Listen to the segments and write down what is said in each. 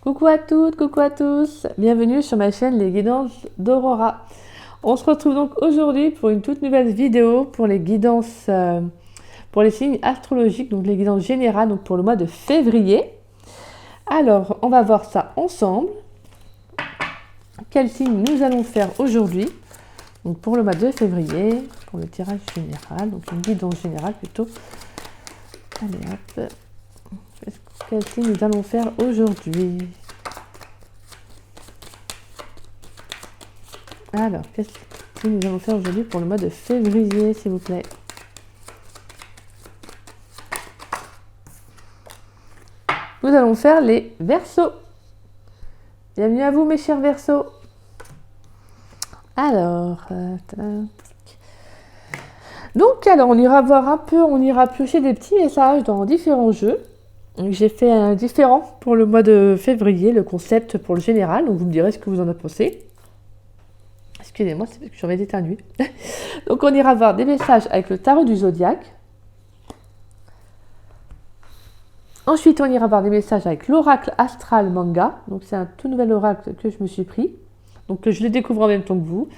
Coucou à toutes, coucou à tous, bienvenue sur ma chaîne Les Guidances d'Aurora. On se retrouve donc aujourd'hui pour une toute nouvelle vidéo pour les guidances, pour les signes astrologiques, donc les guidances générales donc pour le mois de février. Alors, on va voir ça ensemble. Quel signe nous allons faire aujourd'hui, donc pour le mois de février, pour le tirage général, donc une guidance générale plutôt. Allez hop. Quel signe nous allons faire aujourd'hui? Alors, quel signe nous allons faire aujourd'hui pour le mois de février, s'il vous plaît? Nous allons faire les Verseaux. Bienvenue à vous, mes chers Verseaux. Alors, on ira voir un peu, on ira piocher des petits messages dans différents jeux. J'ai fait un différent pour le mois de février, le concept pour le général, donc vous me direz ce que vous en avez pensé. Excusez-moi, c'est parce que j'avais éternué. Donc on ira voir des messages avec le tarot du zodiaque. Ensuite, on ira voir des messages avec l'oracle astral manga. Donc c'est un tout nouvel oracle que je me suis pris. Donc je le découvre en même temps que vous.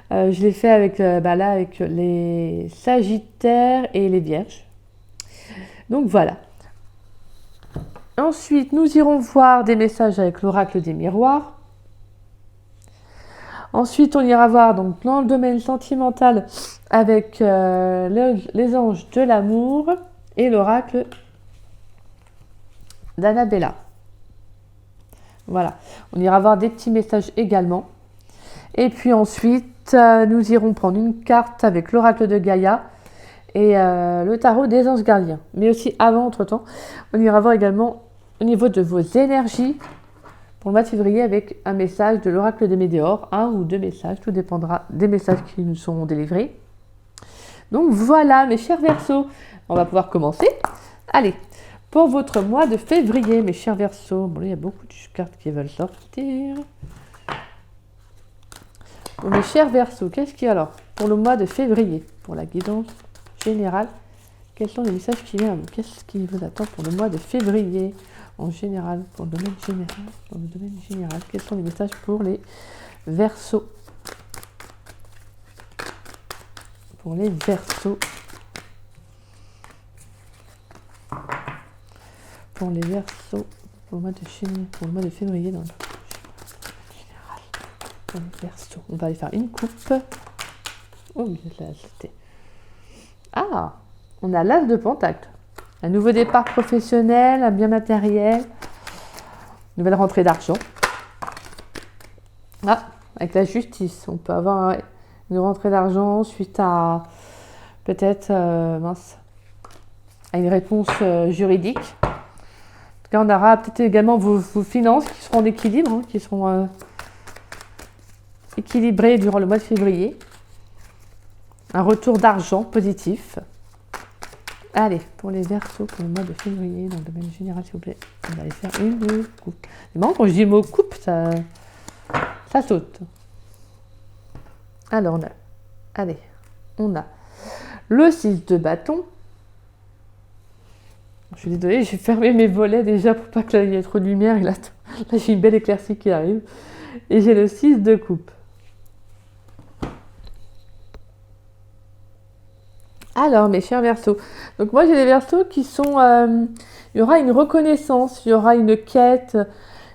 Je l'ai fait avec, avec les Sagittaires et les Vierges. Donc voilà. Ensuite, nous irons voir des messages avec l'oracle des miroirs. Ensuite, on ira voir donc dans le domaine sentimental avec les anges de l'amour et l'oracle d'Annabella. Voilà, on ira voir des petits messages également. Et puis ensuite, nous irons prendre une carte avec l'oracle de Gaïa et le tarot des anges gardiens. Mais aussi avant, entre-temps, on ira voir également au niveau de vos énergies pour le mois de février avec un message de l'oracle des météores, un ou deux messages, tout dépendra des messages qui nous seront délivrés. Donc voilà, mes chers Verseaux, on va pouvoir commencer. Allez, pour votre mois de février, mes chers Verseaux, bon là, il y a beaucoup de cartes qui veulent sortir. Bon, mes chers Verseaux, qu'est-ce qu'il y a alors pour le mois de février, pour la guidance générale? Quels sont les messages qui viennent à vous? Qu'est-ce qui vous attend pour le mois de février en général, pour le domaine général, quels sont les messages pour les Verseaux? Pour les Verseaux. Pour les Verseaux, pour le mois de février, dans le général. Pour les Verseaux. On va aller faire une coupe. Oh, là, c'était. Ah, on a l'as de Pentacle. Un nouveau départ professionnel, un bien matériel, nouvelle rentrée d'argent. Ah, avec la justice, on peut avoir une rentrée d'argent suite à peut-être à une réponse juridique. En tout cas, on aura peut-être également vos finances qui seront en équilibre, qui seront équilibrées durant le mois de février. Un retour d'argent positif. Allez, pour les Verseaux, pour le mois de février, dans le domaine général, s'il vous plaît, on va aller faire une coupe. C'est marrant, quand je dis le mot coupe, ça saute. Alors, on a le 6 de bâton. Je suis désolée, j'ai fermé mes volets déjà pour pas qu'il y ait trop de lumière. Et là, j'ai une belle éclaircie qui arrive. Et j'ai le 6 de coupe. Alors, mes chers Verseaux, donc moi j'ai des Verseaux qui sont, il y aura une reconnaissance, il y aura une quête,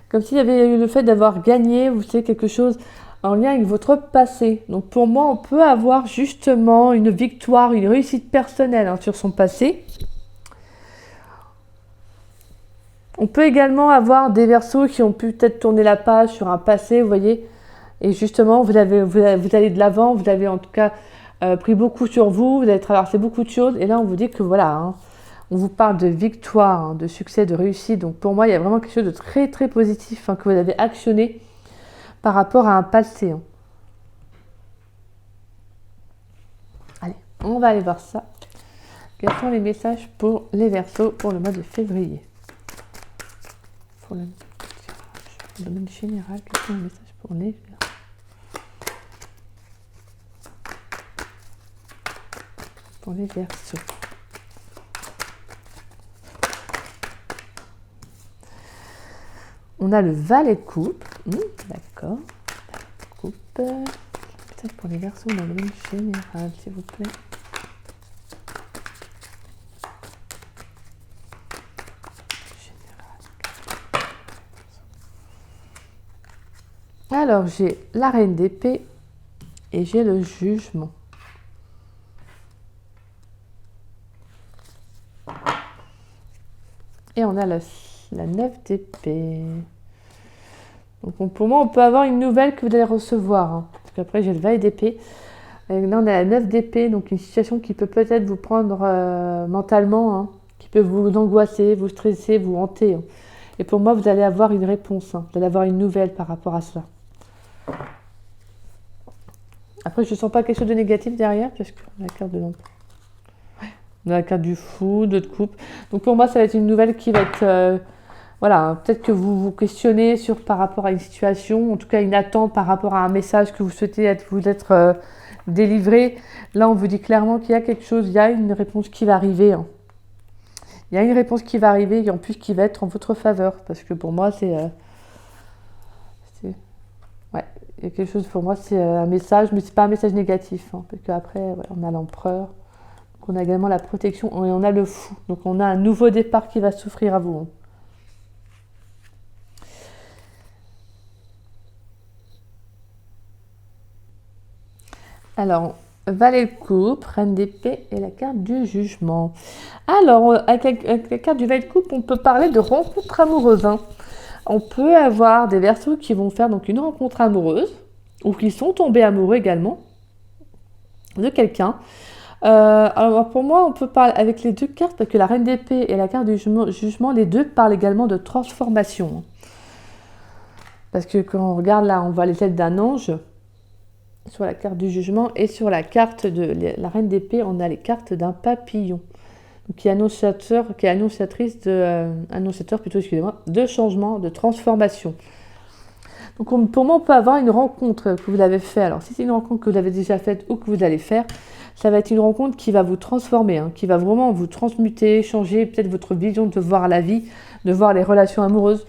comme s'il y avait eu le fait d'avoir gagné, vous savez, quelque chose en lien avec votre passé. Donc pour moi, on peut avoir justement une victoire, une réussite personnelle sur son passé. On peut également avoir des Verseaux qui ont pu peut-être tourner la page sur un passé, vous voyez, et justement vous allez de l'avant, vous avez en tout cas pris beaucoup sur vous, vous avez traversé beaucoup de choses, et là on vous dit que voilà, on vous parle de victoire, de succès, de réussite. Donc pour moi, il y a vraiment quelque chose de très très positif que vous avez actionné par rapport à un passé. Allez, on va aller voir ça. Quels sont les messages pour les Verseaux pour le mois de février? Pour le domaine général, quels sont les messages pour les Verseaux? Pour les Verseaux. On a le valet de coupe. D'accord. Coupe. Peut-être pour les Verseaux dans le domaine général, s'il vous plaît. Alors, j'ai la reine d'épée et j'ai le jugement. Et on a la 9 d'épée. Donc, pour moi, on peut avoir une nouvelle que vous allez recevoir. Hein. Parce qu'après, j'ai le valet d'épée. Là, on a la 9 d'épée. Donc, une situation qui peut peut-être vous prendre mentalement. Hein, qui peut vous angoisser, vous stresser, vous hanter. Hein. Et pour moi, vous allez avoir une réponse. Hein. Vous allez avoir une nouvelle par rapport à cela. Après, je ne sens pas quelque chose de négatif derrière. Parce qu'on a la carte de l'empereur. On a la carte du fou, de coupe. Donc pour moi, ça va être une nouvelle qui va être... voilà, peut-être que vous vous questionnez par rapport à une situation, en tout cas une attente par rapport à un message que vous souhaitez vous être délivré. Là, on vous dit clairement qu'il y a quelque chose, il y a une réponse qui va arriver. Hein. Il y a une réponse qui va arriver et en plus qui va être en votre faveur. Parce que pour moi, c'est ouais, il y a quelque chose, pour moi, c'est un message, mais c'est pas un message négatif. Hein, parce qu'après, voilà, on a l'empereur. On a également la protection et on a le fou. Donc on a un nouveau départ qui va s'offrir à vous. Alors, valet de coupe, reine d'épée et la carte du jugement. Alors, avec la carte du valet de coupe, on peut parler de rencontre amoureuse. Hein. On peut avoir des Verseaux qui vont faire donc une rencontre amoureuse ou qui sont tombés amoureux également de quelqu'un. Alors pour moi, on peut parler avec les deux cartes, parce que la reine d'épée et la carte du jugement, les deux parlent également de transformation. Parce que quand on regarde là, on voit les ailes d'un ange sur la carte du jugement et sur la carte de la reine d'épée, on a les cartes d'un papillon. Donc, qui est annonciatrice annonciateur plutôt, excusez-moi, de changement, de transformation. Donc pour moi, on peut avoir une rencontre que vous avez faite. Alors si c'est une rencontre que vous avez déjà faite ou que vous allez faire, ça va être une rencontre qui va vous transformer, hein, qui va vraiment vous transmuter, changer peut-être votre vision de voir la vie, de voir les relations amoureuses.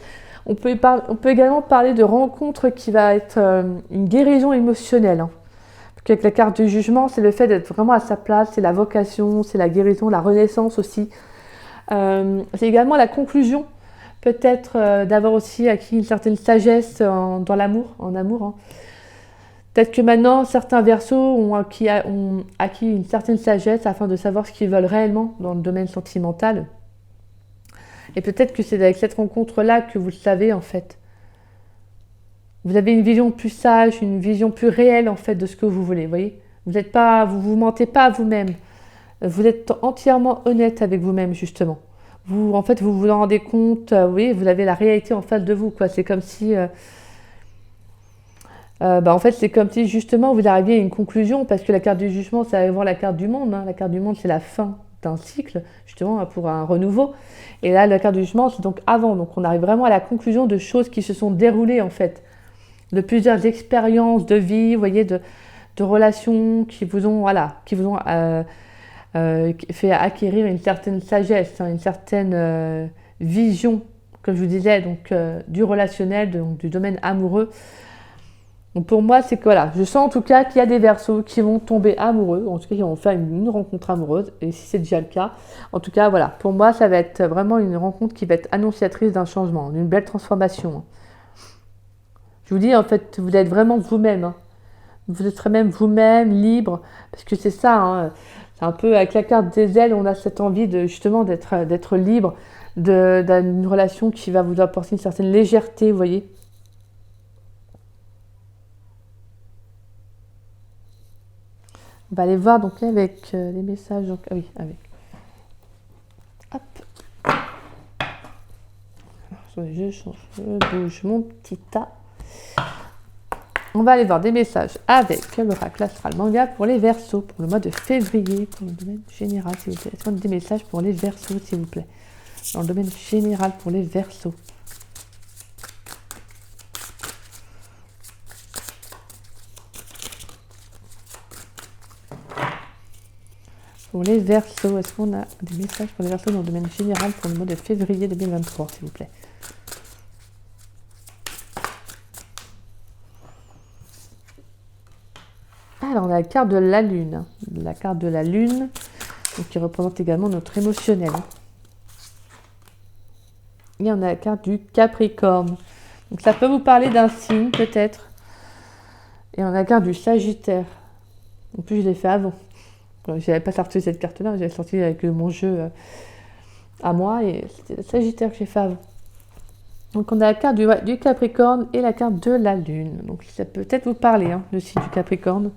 On peut également parler de rencontre qui va être une guérison émotionnelle. Hein. Parce qu'avec la carte du jugement, c'est le fait d'être vraiment à sa place, c'est la vocation, c'est la guérison, la renaissance aussi. C'est également la conclusion, peut-être d'avoir aussi acquis une certaine sagesse dans l'amour, en amour. Hein. Peut-être que maintenant, certains Verseaux ont acquis une certaine sagesse afin de savoir ce qu'ils veulent réellement dans le domaine sentimental. Et peut-être que c'est avec cette rencontre-là que vous le savez en fait. Vous avez une vision plus sage, une vision plus réelle en fait de ce que vous voulez, voyez. Vous mentez pas à vous-même. Vous êtes entièrement honnête avec vous-même justement. Vous vous rendez compte, vous avez la réalité en face de vous, quoi. C'est comme si... c'est comme si justement vous arriviez à une conclusion, parce que la carte du jugement, c'est vraiment la carte du monde. Hein. La carte du monde, c'est la fin d'un cycle, justement, pour un renouveau. Et là, la carte du jugement, c'est donc avant. Donc on arrive vraiment à la conclusion de choses qui se sont déroulées, en fait. De plusieurs expériences de vie, vous voyez, de relations qui vous ont, fait acquérir une certaine sagesse, hein, une certaine vision, comme je vous disais, donc du relationnel, donc, du domaine amoureux. Donc pour moi, c'est que je sens en tout cas qu'il y a des Verseaux qui vont tomber amoureux, en tout cas qui vont faire une rencontre amoureuse, et si c'est déjà le cas, en tout cas pour moi ça va être vraiment une rencontre qui va être annonciatrice d'un changement, d'une belle transformation. Je vous dis en fait, vous êtes vraiment vous-même, hein. Vous êtes même vous-même, libre, parce que c'est ça, hein. C'est un peu avec la carte des ailes, on a cette envie de justement d'être libre, d'une relation qui va vous apporter une certaine légèreté, vous voyez. On va aller voir donc avec les messages. Donc, ah oui, avec. Hop. Je bouge mon petit tas. On va aller voir des messages avec l'oracle astral manga pour les Verseaux, pour le mois de février, pour le domaine général, s'il vous plaît. Est-ce qu'on a des messages pour les Verseaux, s'il vous plaît? Dans le domaine général pour les Verseaux. Pour les Verseaux, est-ce qu'on a des messages pour les Verseaux dans le domaine général pour le mois de février 2023, s'il vous plaît? Alors, on a la carte de la Lune. La carte de la Lune, donc, qui représente également notre émotionnel. Et on a la carte du Capricorne. Donc, ça peut vous parler d'un signe, peut-être. Et on a la carte du Sagittaire. En plus, je l'ai fait avant. Je n'avais pas sorti cette carte-là, j'avais sorti avec mon jeu à moi. Et c'était le Sagittaire que j'ai fait avant. Donc, on a la carte du Capricorne et la carte de la Lune. Donc, ça peut peut-être vous parler, le signe du Capricorne.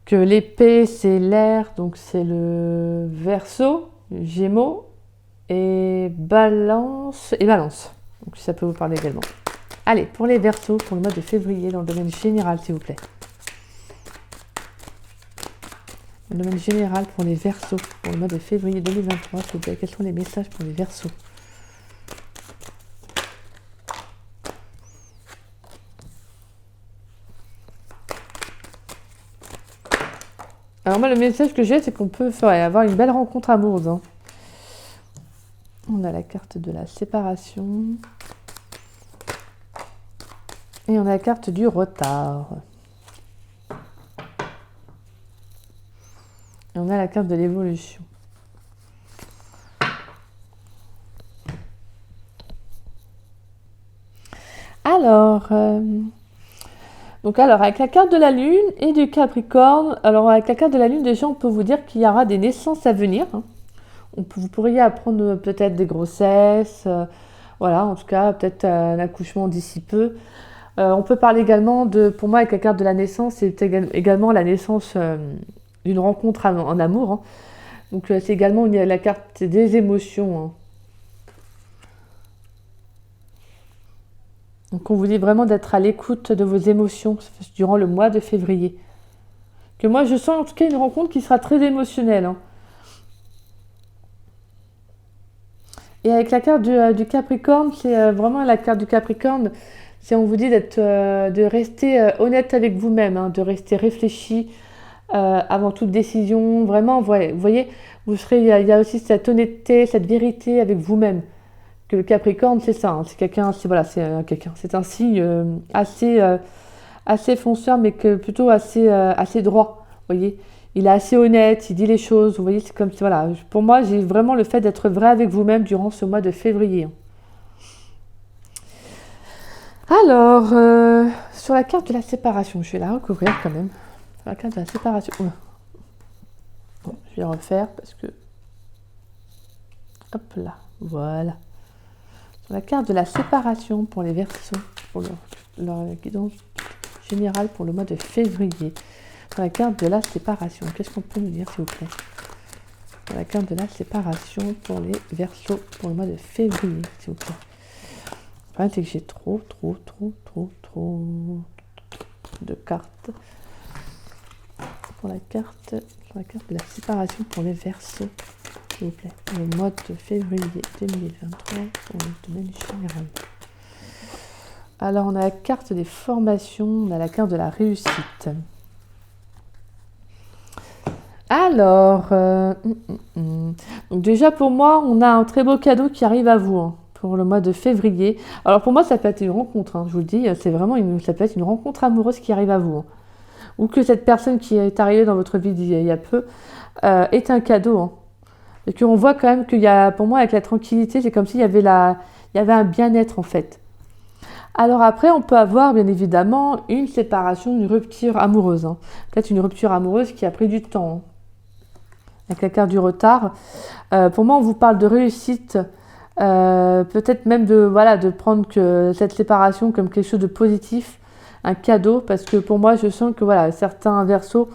Que l'épée, c'est l'air, donc c'est le Verseau, le Gémeaux et Balance. Donc, ça peut vous parler également. Allez, pour les Verseaux, pour le mois de février, dans le domaine général, s'il vous plaît. Le domaine général pour les Verseaux, pour le mois de février 2023, s'il vous plaît. Quels sont les messages pour les Verseaux? Alors moi, le message que j'ai, c'est qu'on peut avoir une belle rencontre amoureuse. On a la carte de la séparation. Et on a la carte du retard. Et on a la carte de l'évolution. Alors, avec la carte de la Lune et du Capricorne, alors avec la carte de la Lune, déjà, on peut vous dire qu'il y aura des naissances à venir. Vous pourriez apprendre peut-être des grossesses, voilà, en tout cas, peut-être un accouchement d'ici peu. On peut parler également pour moi, avec la carte de la naissance, c'est également la naissance d'une rencontre en amour. Donc, c'est également la carte des émotions. Donc, on vous dit vraiment d'être à l'écoute de vos émotions durant le mois de février. Que moi, je sens en tout cas une rencontre qui sera très émotionnelle. Et avec la carte du Capricorne, c'est vraiment la carte du Capricorne, c'est on vous dit de rester honnête avec vous-même, de rester réfléchi avant toute décision. Vraiment, vous voyez, il y a aussi cette honnêteté, cette vérité avec vous-même. Que le Capricorne, c'est ça, c'est quelqu'un, c'est un signe assez fonceur, mais que plutôt assez droit, vous voyez. Il est assez honnête, il dit les choses, vous voyez, c'est comme, voilà. Pour moi, j'ai vraiment le fait d'être vrai avec vous-même durant ce mois de février. Alors, sur la carte de la séparation, je vais la recouvrir quand même. Sur la carte de la séparation, bon, je vais refaire parce que, hop là, voilà. Sur la carte de la séparation pour les Verseaux, pour leur guidance générale pour le mois de février. Sur la carte de la séparation, qu'est-ce qu'on peut nous dire, s'il vous plaît? Sur la carte de la séparation pour les Verseaux pour le mois de février, s'il vous plaît. Le problème, c'est que j'ai trop de cartes. Sur la carte de la séparation pour les Verseaux, s'il vous plaît. Le mois de février 2023 pour le domaine général. Alors, on a la carte des formations, on a la carte de la réussite. Alors, donc déjà pour moi, on a un très beau cadeau qui arrive à vous pour le mois de février. Alors pour moi, ça peut être une rencontre, je vous le dis, c'est vraiment ça peut être une rencontre amoureuse qui arrive à vous. Ou que cette personne qui est arrivée dans votre vie il y a peu est un cadeau. Et qu'on voit quand même qu'il y a, pour moi, avec la tranquillité, c'est comme s'il y avait un bien-être en fait. Alors après, on peut avoir bien évidemment une séparation, une rupture amoureuse. Peut-être une rupture amoureuse qui a pris du temps. Avec la carte du retard. Pour moi, on vous parle de réussite. Peut-être même de prendre cette séparation comme quelque chose de positif. Un cadeau. Parce que pour moi, je sens que certains Verseaux,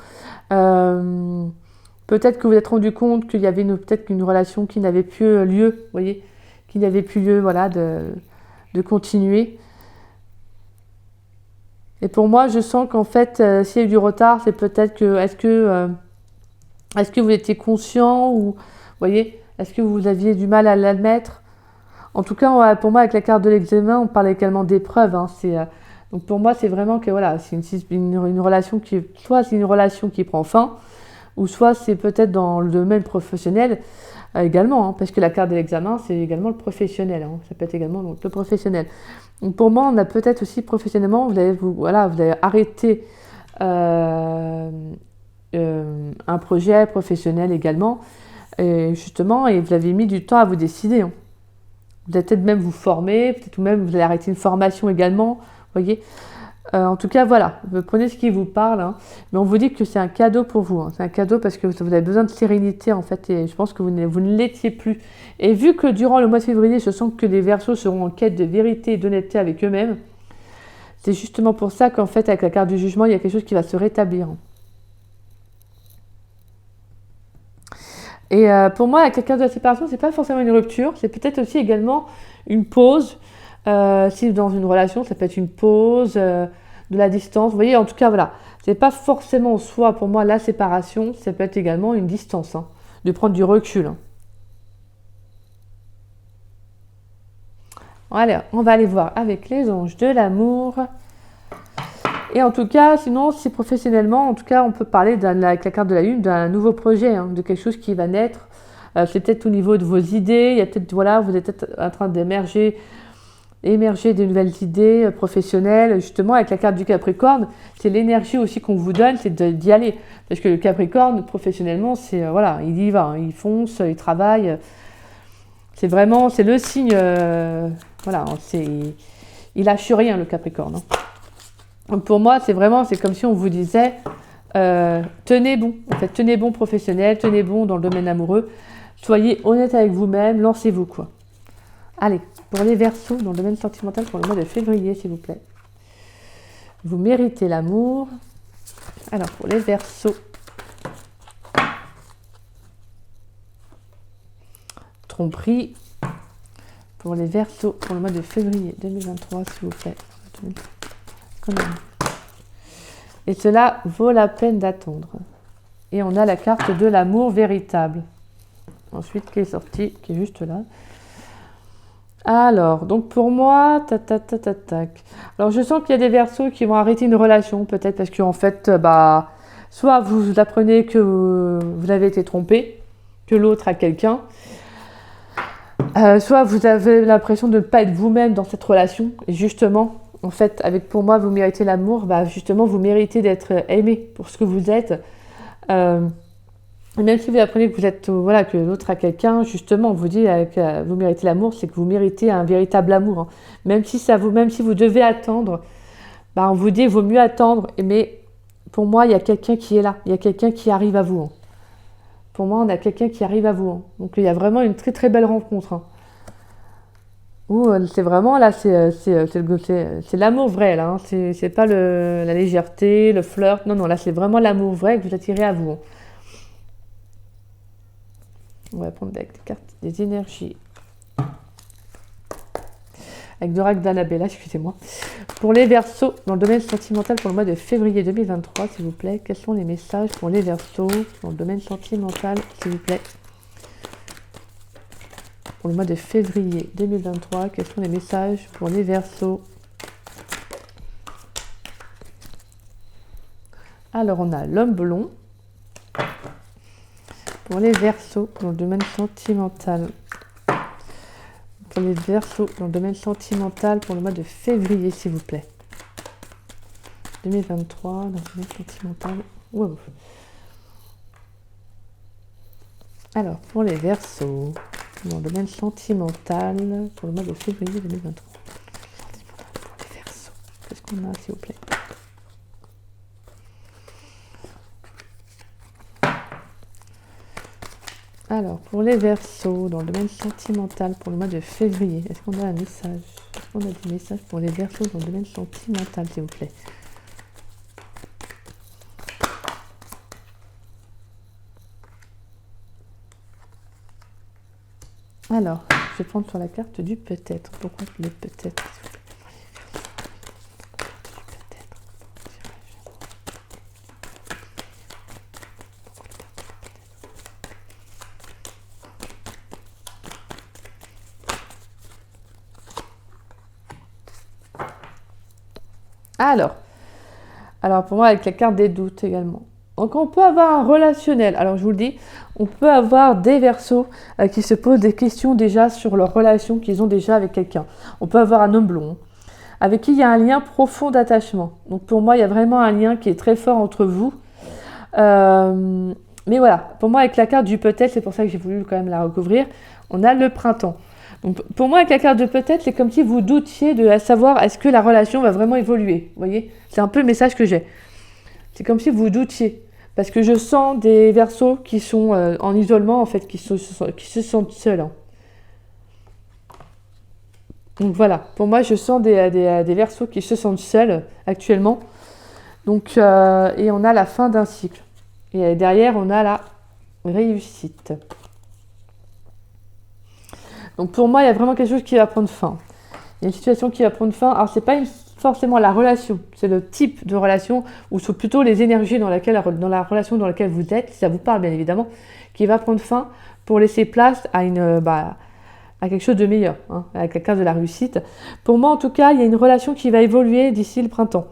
peut-être que vous vous êtes rendu compte qu'il y avait peut-être une relation qui n'avait plus lieu. Vous voyez, qui n'avait plus lieu de continuer. Et pour moi, je sens qu'en fait, s'il y a eu du retard, c'est peut-être que est-ce que vous étiez conscient ou, vous voyez, est-ce que vous aviez du mal à l'admettre? En tout cas, pour moi, avec la carte de l'examen, on parle également d'épreuve. Donc pour moi, c'est vraiment que c'est une relation soit c'est une relation qui prend fin, ou soit c'est peut-être dans le domaine professionnel également, parce que la carte de l'examen, c'est également le professionnel. Ça peut être également donc, le professionnel. Donc pour moi, on a peut-être aussi professionnellement, vous avez arrêté un projet professionnel également. Et justement, et vous avez mis du temps à vous décider. Hein. Vous allez peut-être même vous former, peut-être même vous allez arrêter une formation également. Vous voyez. En tout cas, voilà, vous prenez ce qui vous parle. Hein. Mais on vous dit que c'est un cadeau pour vous. Hein. C'est un cadeau parce que vous avez besoin de sérénité en fait. Et je pense que vous ne l'étiez plus. Et vu que durant le mois de février, je sens que les Verseaux seront en quête de vérité et d'honnêteté avec eux-mêmes, c'est justement pour ça qu'en fait, avec la carte du jugement, il y a quelque chose qui va se rétablir. Et pour moi, avec la carte de la séparation, c'est pas forcément une rupture, c'est peut-être aussi également une pause. Si dans une relation, ça peut être une pause, de la distance. Vous voyez, en tout cas, voilà. C'est pas forcément en soi, pour moi, la séparation, ça peut être également une distance, hein, de prendre du recul. Hein. Allez, on va aller voir avec les anges de l'amour. Et en tout cas, sinon, si professionnellement, en tout cas, on peut parler avec la carte de la lune d'un nouveau projet, hein, de quelque chose qui va naître. C'est peut-être au niveau de vos idées. Il y a peut-être, voilà, vous êtes peut-être en train d'émerger de nouvelles idées professionnelles. Justement, avec la carte du Capricorne, c'est l'énergie aussi qu'on vous donne, c'est d'y aller. Parce que le Capricorne, professionnellement, c'est, voilà, il y va, hein, il fonce, il travaille. C'est vraiment, c'est le signe, voilà, il lâche rien, le Capricorne. Hein. Pour moi, c'est comme si on vous disait, tenez bon, en fait, tenez bon professionnel, tenez bon dans le domaine amoureux, soyez honnête avec vous-même, lancez-vous, quoi. Allez, pour les Verseaux, dans le domaine sentimental, pour le mois de février, s'il vous plaît. Vous méritez l'amour. Alors, pour les Verseaux, tromperie. Pour les Verseaux, pour le mois de février 2023, s'il vous plaît. Et cela vaut la peine d'attendre. Et on a la carte de l'amour véritable. Ensuite, qui est sortie, qui est juste là. Alors, donc pour moi, tac. Alors, je sens qu'il y a des Verseaux qui vont arrêter une relation, peut-être parce qu'en fait, soit vous apprenez que vous avez été trompé, que l'autre a quelqu'un, soit vous avez l'impression de ne pas être vous-même dans cette relation, et justement, en fait, pour moi, vous méritez l'amour, justement, vous méritez d'être aimé pour ce que vous êtes. Même si vous apprenez que vous êtes, que l'autre a quelqu'un, justement, on vous dit vous méritez l'amour, c'est que vous méritez un véritable amour. Hein. Même si vous devez attendre, on vous dit, il vaut mieux attendre. Mais pour moi, il y a quelqu'un qui est là, il y a quelqu'un qui arrive à vous. Hein. Pour moi, on a quelqu'un qui arrive à vous. Hein. Donc, il y a vraiment une très très belle rencontre. Hein. C'est vraiment là, c'est l'amour vrai là. Hein. C'est pas la légèreté, le flirt. Non, là c'est vraiment l'amour vrai que vous attirez à vous. Hein. On va prendre avec des cartes, des énergies. Avec l'oracle d'Annabella, excusez-moi. Pour les Verseaux, dans le domaine sentimental pour le mois de février 2023, s'il vous plaît, quels sont les messages pour les Verseaux dans le domaine sentimental, s'il vous plaît? Pour le mois de février 2023, quels sont les messages pour les Verseaux? Alors, on a l'homme blond. Pour les Verseaux, dans le domaine sentimental. Pour les Verseaux, dans le domaine sentimental, pour le mois de février, s'il vous plaît. 2023, dans le domaine sentimental. Wow. Alors, pour les Verseaux, dans le domaine sentimental, pour le mois de février 2023. Pour les Verseaux, qu'est-ce qu'on a, s'il vous plaît? Alors, pour les Verseaux, dans le domaine sentimental, pour le mois de février, est-ce qu'on a un message? Est-ce qu'on a des messages pour les Verseaux dans le domaine sentimental, s'il vous plaît? Alors, je vais prendre sur la carte du peut-être. Pourquoi le peut-être, s'il vous plaît? Alors pour moi, avec la carte des doutes également. Donc on peut avoir un relationnel. Alors je vous le dis, on peut avoir des Verseaux qui se posent des questions déjà sur leur relation qu'ils ont déjà avec quelqu'un. On peut avoir un homme blond, avec qui il y a un lien profond d'attachement. Donc pour moi, il y a vraiment un lien qui est très fort entre vous. Mais voilà, pour moi, avec la carte du peut-être, c'est pour ça que j'ai voulu quand même la recouvrir, on a le printemps. Donc pour moi, avec la carte de peut-être, c'est comme si vous doutiez de savoir est-ce que la relation va vraiment évoluer. Vous voyez, c'est un peu le message que j'ai. C'est comme si vous doutiez. Parce que je sens des Verseaux qui sont en isolement, en fait, qui se sentent seuls. Hein. Donc voilà, pour moi, je sens des Verseaux qui se sentent seuls actuellement. Donc, et on a la fin d'un cycle. Et derrière, on a la réussite. Donc pour moi, il y a vraiment quelque chose qui va prendre fin. Il y a une situation qui va prendre fin. Alors, c'est pas forcément la relation, c'est le type de relation, ou c'est plutôt les énergies dans la relation dans laquelle vous êtes, si ça vous parle bien évidemment, qui va prendre fin pour laisser place à quelque chose de meilleur, hein, avec la carte de la réussite. Pour moi, en tout cas, il y a une relation qui va évoluer d'ici le printemps.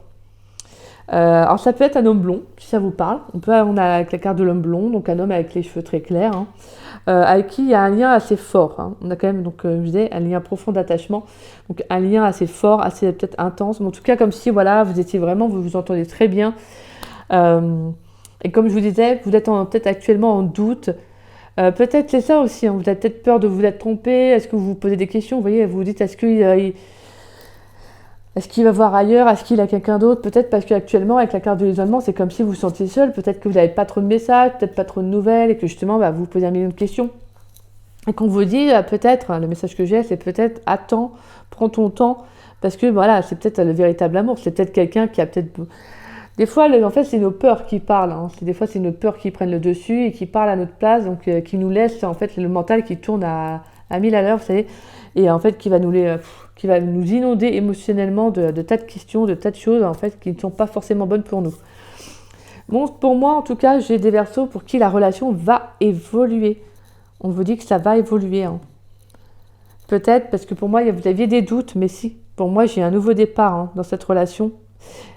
Alors ça peut être un homme blond, si ça vous parle. On a avec la carte de l'homme blond, donc un homme avec les cheveux très clairs, hein, avec qui il y a un lien assez fort. Hein. On a quand même, donc, je disais, un lien profond d'attachement, donc un lien assez fort, assez peut-être intense, mais en tout cas comme si voilà, vous vous entendez très bien. Et comme je vous disais, vous êtes peut-être actuellement en doute. Peut-être c'est ça aussi, hein, vous avez peut-être peur de vous être trompé. Est-ce que vous vous posez des questions? Vous voyez, vous vous dites est-ce qu'il va voir ailleurs? Est-ce qu'il a quelqu'un d'autre? Peut-être parce qu'actuellement, avec la carte de l'isolement, c'est comme si vous vous sentiez seul. Peut-être que vous n'avez pas trop de messages, peut-être pas trop de nouvelles, et que justement, vous vous posez un million de questions. Et qu'on vous dit, peut-être, le message que j'ai, c'est peut-être, attends, prends ton temps, parce que voilà, c'est peut-être le véritable amour. C'est peut-être quelqu'un qui a peut-être... Des fois, en fait, c'est nos peurs qui parlent. Hein. Des fois, c'est nos peurs qui prennent le dessus et qui parlent à notre place, donc qui nous laissent, en fait, le mental qui tourne à 1000 à l'heure, vous savez, et en fait, qui va nous inonder émotionnellement de tas de questions, de tas de choses, en fait, qui ne sont pas forcément bonnes pour nous. Bon, pour moi, en tout cas, j'ai des Verseaux pour qui la relation va évoluer. On vous dit que ça va évoluer. Hein. Peut-être, parce que pour moi, vous aviez des doutes, mais si, pour moi, j'ai un nouveau départ dans cette relation.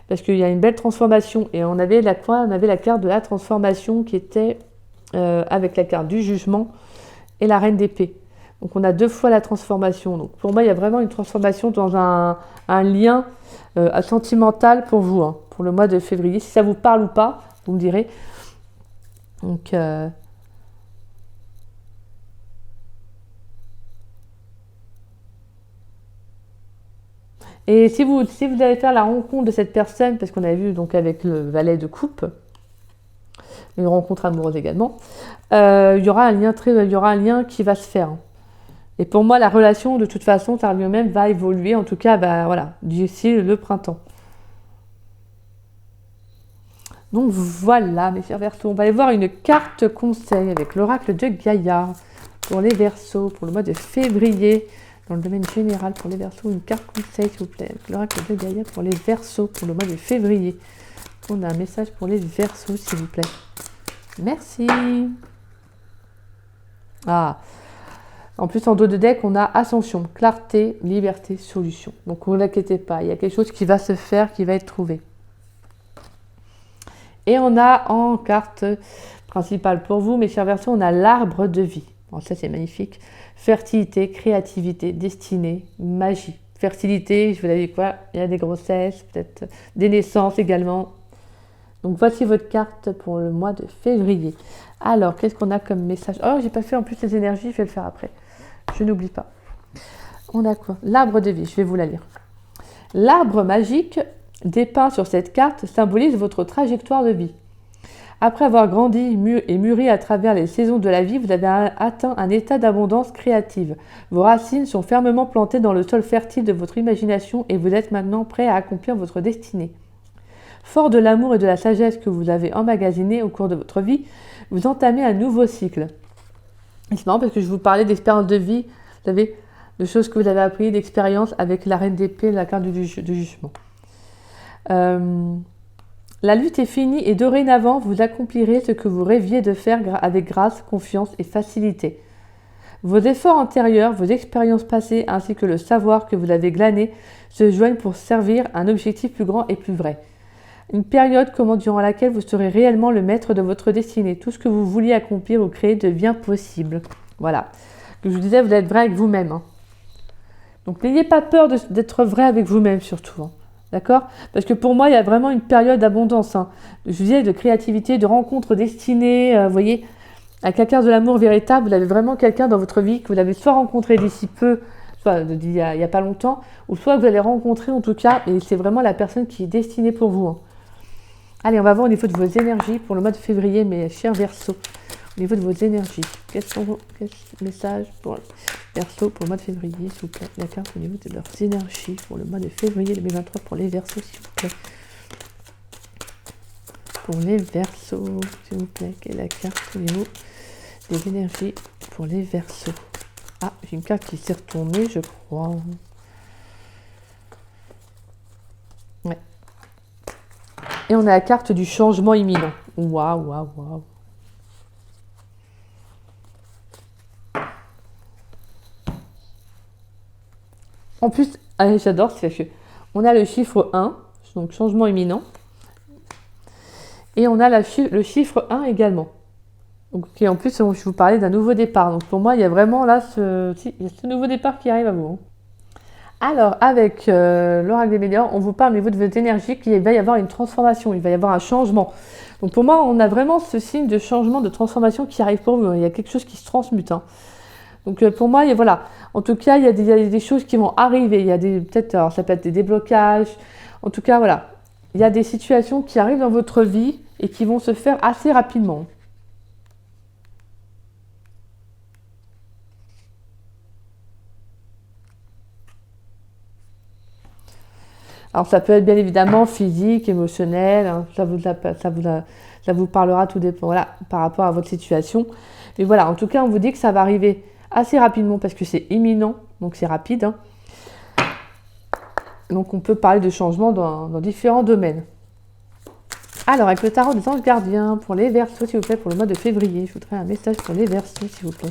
Parce qu'il y a une belle transformation. Et on avait la carte de la transformation qui était avec la carte du jugement et la reine d'épée. Donc on a 2 fois la transformation. Donc pour moi, il y a vraiment une transformation dans un lien sentimental pour vous, hein, pour le mois de février. Si ça vous parle ou pas, vous me direz. Donc et si vous allez faire la rencontre de cette personne, parce qu'on a vu donc avec le valet de coupe, une rencontre amoureuse également, il y aura un lien qui va se faire. Hein. Et pour moi, la relation, de toute façon, par lui-même, va évoluer. En tout cas, voilà, d'ici le printemps. Donc voilà, mes chers Verseaux. On va aller voir une carte conseil avec l'oracle de Gaïa pour les Verseaux, pour le mois de février. Dans le domaine général, pour les Verseaux, une carte conseil, s'il vous plaît. Avec l'oracle de Gaïa pour les Verseaux, pour le mois de février. On a un message pour les Verseaux, s'il vous plaît. Merci. Ah. En plus, en dos de deck, on a ascension, clarté, liberté, solution. Donc, ne vous inquiétez pas, il y a quelque chose qui va se faire, qui va être trouvé. Et on a en carte principale pour vous, mes chers Verseaux, on a l'arbre de vie. Bon, ça, c'est magnifique. Fertilité, créativité, destinée, magie. Fertilité, je vous l'ai dit quoi? Il y a des grossesses, peut-être des naissances également. Donc, voici votre carte pour le mois de février. Alors, qu'est-ce qu'on a comme message? Oh, j'ai pas fait en plus les énergies, je vais le faire après. Je n'oublie pas. On a quoi? L'arbre de vie, je vais vous la lire. L'arbre magique dépeint sur cette carte symbolise votre trajectoire de vie. Après avoir grandi et mûri à travers les saisons de la vie, vous avez atteint un état d'abondance créative. Vos racines sont fermement plantées dans le sol fertile de votre imagination et vous êtes maintenant prêt à accomplir votre destinée. Fort de l'amour et de la sagesse que vous avez emmagasiné au cours de votre vie, vous entamez un nouveau cycle. C'est marrant parce que je vous parlais d'expérience de vie, vous savez, de choses que vous avez appris, d'expériences avec la reine d'épée, la carte du jugement. La lutte est finie et dorénavant, vous accomplirez ce que vous rêviez de faire avec grâce, confiance et facilité. Vos efforts antérieurs, vos expériences passées ainsi que le savoir que vous avez glané se joignent pour servir un objectif plus grand et plus vrai. Une période durant laquelle vous serez réellement le maître de votre destinée. Tout ce que vous vouliez accomplir ou créer devient possible. Voilà. Comme je vous disais, vous êtes vrai avec vous-même. Hein. Donc n'ayez pas peur d'être vrai avec vous-même surtout. Hein. D'accord? Parce que pour moi, il y a vraiment une période d'abondance. Hein. Je disais, de créativité, de rencontres destinées. Vous voyez, avec la carte de l'amour véritable, vous avez vraiment quelqu'un dans votre vie que vous avez soit rencontré d'ici peu, soit il y a pas longtemps, ou soit vous allez rencontrer en tout cas, et c'est vraiment la personne qui est destinée pour vous. Hein. Allez, on va voir au niveau de vos énergies pour le mois de février, mes chers Verseaux. Au niveau de vos énergies, quels sont vos messages pour Verseaux pour le mois de février, s'il vous plaît? La carte au niveau de leurs énergies pour le mois de février 2023 pour les Verseaux, s'il vous plaît. Pour les Verseaux, s'il vous plaît, quelle est la carte au niveau des énergies pour les Verseaux? Ah, j'ai une carte qui s'est retournée, je crois. Ouais. Et on a la carte du changement imminent. Waouh, waouh, waouh. En plus, j'adore, c'est que on a le chiffre 1, donc changement imminent. Et on a le chiffre 1 également. Donc, et en plus, je vous parlais d'un nouveau départ. Donc pour moi, il y a vraiment là ce nouveau départ qui arrive à vous. Hein. Alors, avec l'oracle des médias, on vous parle au niveau de votre énergie qu'il va y avoir une transformation, il va y avoir un changement. Donc pour moi, on a vraiment ce signe de changement, de transformation qui arrive pour vous. Il y a quelque chose qui se transmute. Hein. Donc pour moi, voilà. En tout cas, il y a des choses qui vont arriver. Il y a peut-être, alors ça peut être des déblocages. En tout cas, voilà. Il y a des situations qui arrivent dans votre vie et qui vont se faire assez rapidement. Alors ça peut être bien évidemment physique, émotionnel, hein, ça vous parlera, tout dépend, voilà, par rapport à votre situation. Mais voilà, en tout cas, on vous dit que ça va arriver assez rapidement parce que c'est imminent, donc c'est rapide. Hein. Donc on peut parler de changement dans différents domaines. Alors avec le tarot des anges gardiens, pour les Verseaux, s'il vous plaît, pour le mois de février, je voudrais un message pour les Verseaux, s'il vous plaît.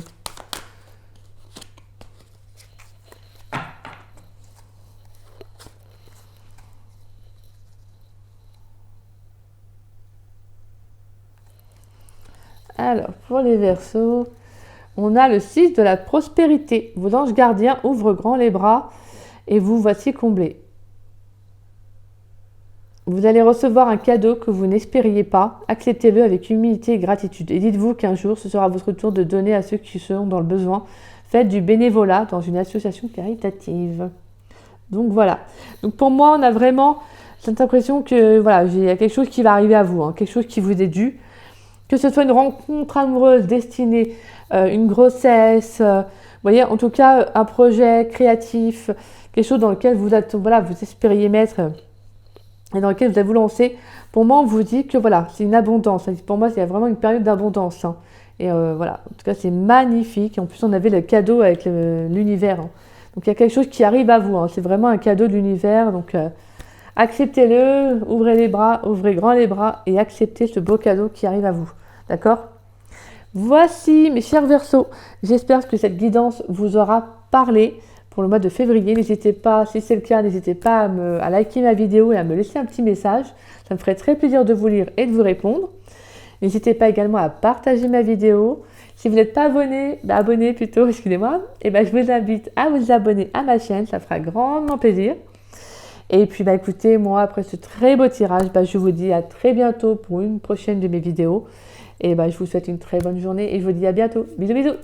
Alors, pour les Verseaux, on a le 6 de la prospérité. Vos anges gardiens ouvrent grand les bras et vous voici comblés. Vous allez recevoir un cadeau que vous n'espériez pas. Acceptez-le avec humilité et gratitude. Et dites-vous qu'un jour, ce sera votre tour de donner à ceux qui seront dans le besoin. Faites du bénévolat dans une association caritative. Donc voilà. Donc pour moi, on a vraiment cette impression que voilà, il y a quelque chose qui va arriver à vous, hein, quelque chose qui vous est dû. Que ce soit une rencontre amoureuse destinée, une grossesse, vous voyez, en tout cas, un projet créatif, quelque chose dans lequel vous espériez mettre et dans lequel vous allez vous lancer. Pour moi, on vous dit que voilà, c'est une abondance. Pour moi, c'est vraiment une période d'abondance. Hein. Et voilà, en tout cas, c'est magnifique. En plus, on avait le cadeau avec l'univers. Hein. Donc, il y a quelque chose qui arrive à vous. Hein. C'est vraiment un cadeau de l'univers. Donc, acceptez-le, ouvrez les bras, ouvrez grand les bras et acceptez ce beau cadeau qui arrive à vous. D'accord? Voici mes chers Verseaux. J'espère que cette guidance vous aura parlé pour le mois de février. N'hésitez pas, si c'est le cas, n'hésitez pas à liker ma vidéo et à me laisser un petit message. Ça me ferait très plaisir de vous lire et de vous répondre. N'hésitez pas également à partager ma vidéo. Si vous n'êtes pas abonné, abonnez plutôt, excusez-moi, et je vous invite à vous abonner à ma chaîne. Ça fera grandement plaisir. Et puis écoutez, moi après ce très beau tirage, je vous dis à très bientôt pour une prochaine de mes vidéos. Et je vous souhaite une très bonne journée et je vous dis à bientôt. Bisous bisous.